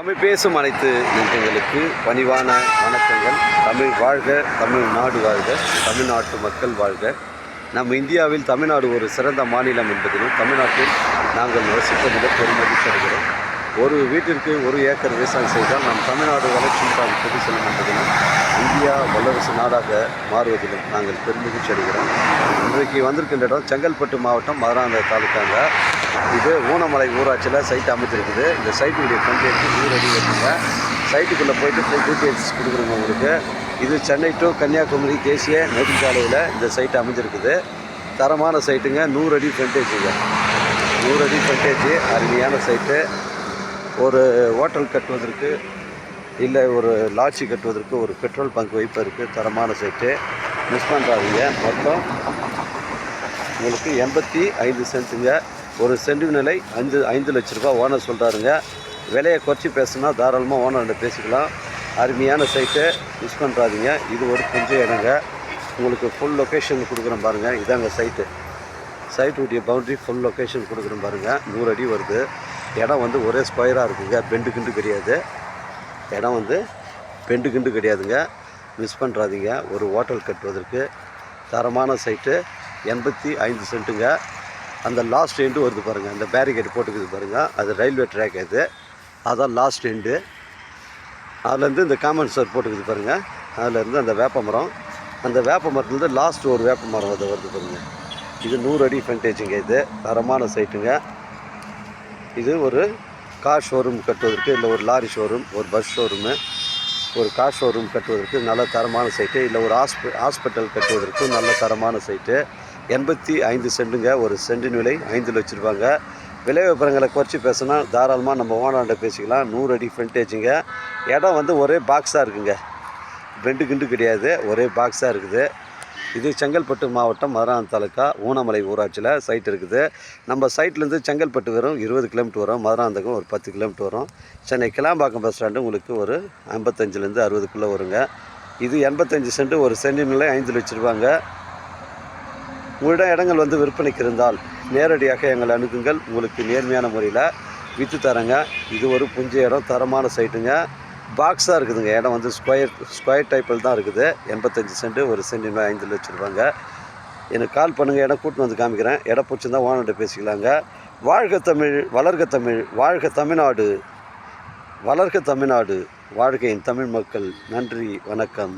தமிழ் பேசும் அனைத்து நெஞ்சங்களுக்கு பணிவான வணக்கங்கள். தமிழ் வாழ்க, தமிழ்நாடு வாழ்க, தமிழ்நாட்டு மக்கள் வாழ்க. நம் இந்தியாவில் தமிழ்நாடு ஒரு சிறந்த மாநிலம் என்பதிலும் தமிழ்நாட்டில் நாங்கள் வசிப்பதில் பெருமகிழ்ச்சி அடைகிறோம். ஒரு வீட்டிற்கு 1 ஏக்கர் விவசாயம் செய்தால் நம் தமிழ்நாடு வளர்ச்சி கொண்டு செல்லும் என்பதிலும் இந்தியா வல்லரசு நாடாக மாறுவதிலும் நாங்கள் பெருமகிழ்ச்சி அடைகிறோம். இன்றைக்கு வந்திருக்கின்ற இடம் செங்கல்பட்டு மாவட்டம் மதுராந்தகம் தாலுக்காங்க. இது ஊனமலை ஊராட்சியில் சைட் அமைச்சிருக்குது. இந்த சைட்டுடைய ஃப்ரண்டேஜ் 100 அடி வருதுங்க. சைட்டுக்குள்ளே போயிட்டு ஃபுல் டீட்டெயில்ஸ் கொடுக்குறோங்க உங்களுக்கு. இது சென்னை டு கன்னியாகுமரி தேசிய நெடுஞ்சாலையில் இந்த சைட் அமைஞ்சிருக்குது. தரமான சைட்டுங்க. 100 அடி ஃப்ரண்டேஜுங்க. 100 அடி ஃப்ரண்டேஜ், அருமையான சைட்டு. ஒரு ஹோட்டல் கட்டுவதற்கு இல்லை ஒரு லாட்ஜி கட்டுவதற்கு ஒரு பெட்ரோல் பங்க் வைப்பதற்கு தரமான சைட்டு. மிஸ் பண்ணுறாதீங்க. மொத்தம் உங்களுக்கு 85 சென்ட்டுங்க. ஒரு சென்ட் நிலை 5 லட்ச ரூபா ஓனர் சொல்கிறாருங்க. விலையை குறைச்சி பேசுனா தாராளமாக ஓனர்கிட்ட பேசிக்கலாம். அருமையான சைட்டு, மிஸ் பண்ணுறாதீங்க. இது ஒரு கொஞ்சம் இடங்க. உங்களுக்கு ஃபுல் லொக்கேஷன் கொடுக்குறேன் பாருங்கள். இதாங்க சைட்டு. சைட்டுடைய பவுண்ட்ரி ஃபுல் லொக்கேஷன் கொடுக்குறேன் பாருங்கள். 100 அடி வருது. இடம் வந்து ஒரே ஸ்கொயராக இருக்குங்க. பெண்டு கிண்டு கிடையாது. இடம் வந்து பெண்டு கிண்டு கிடையாதுங்க. மிஸ் பண்ணுறாதீங்க. ஒரு ஹோட்டல் கட்டுவதற்கு தரமான சைட்டு. 85 சென்ட்டுங்க. அந்த லாஸ்ட் எண்டு வருது பாருங்கள். அந்த பேரிகேட் போட்டுக்குது பாருங்கள். அது ரயில்வே ட்ராக். அதான் லாஸ்ட் எண்டு. அதுலேருந்து இந்த காமன் சார் போட்டுக்குது பாருங்கள். அதுலேருந்து அந்த வேப்ப மரம், அந்த வேப்ப மரத்துலேருந்து லாஸ்ட் ஒரு வேப்ப மரம் அது வருது பாருங்கள். இது 100 அடி ஃப்ரண்டேஜுங்க. இது தரமான சைட்டுங்க. இது ஒரு கார் ஷோரூம் கட்டுவதற்கு, இல்லை ஒரு லாரி ஷோரூம், ஒரு பஸ் ஷோரூமு, ஒரு கார் ஷோரூம் கட்டுவதற்கு நல்ல தரமான சைட்டு. இல்லை ஒரு ஹாஸ்பிட்டல் கட்டுவதற்கு நல்ல தரமான சைட்டு. 85 சென்ட்டுங்க. ஒரு சென்ட் விலை 5 லட்ச ரூபாங்க. விலை விவரங்களை குறைச்சி பேசினா தாராளமாக நம்ம ஓனர்கிட்ட பேசிக்கலாம். 100 அடி ஃப்ரண்டேஜுங்க. இடம் வந்து ஒரே பாக்ஸாக இருக்குங்க. பெண்டு கிண்டு கிடையாது. ஒரே பாக்ஸாக இருக்குது. இது செங்கல்பட்டு மாவட்டம் மதுராந்தகம் தாலுக்கா ஊனமலை ஊராட்சியில் சைட் இருக்குது. நம்ம சைட்லேருந்து செங்கல்பட்டு வரும் 20 கிலோமீட்டர் வரும். மதுராந்தகம் ஒரு 10 கிலோமீட்டர் வரும். சென்னை கிளாம்பாக்கம் பஸ் ஸ்டாண்டு உங்களுக்கு ஒரு 55லேருந்து 60க்குள்ளே வருங்க. இது 85 சென்ட். ஒரு சென்ட் நிலை 5 லட்ச ரூபாங்க. உங்களிடம் இடங்கள் வந்து விற்பனைக்கு இருந்தால் நேரடியாக எங்களை அணுகுங்கள். உங்களுக்கு நேர்மையான முறையில் விற்று தரேங்க. இது ஒரு புஞ்ச இடம், தரமான சைட்டுங்க. பாக்ஸாக இருக்குதுங்க. இடம் வந்து ஸ்கொயர் டைப்பில் தான் இருக்குது. 85 சென்ட். ஒரு சென்ட் 5 லட்ச ரூபாங்க. எனக்கு கால் பண்ணுங்கள். இடம் கூட்டின்னு வந்து காமிக்கிறேன். இடம் பிடிச்சிருந்தா ஓனர்கிட்ட பேசிக்கலாங்க. வாழ்க தமிழ், வளர்க தமிழ், வாழ்க தமிழ்நாடு, வளர்க தமிழ்நாடு, வாழ்க என் தமிழ் மக்கள். நன்றி, வணக்கம்.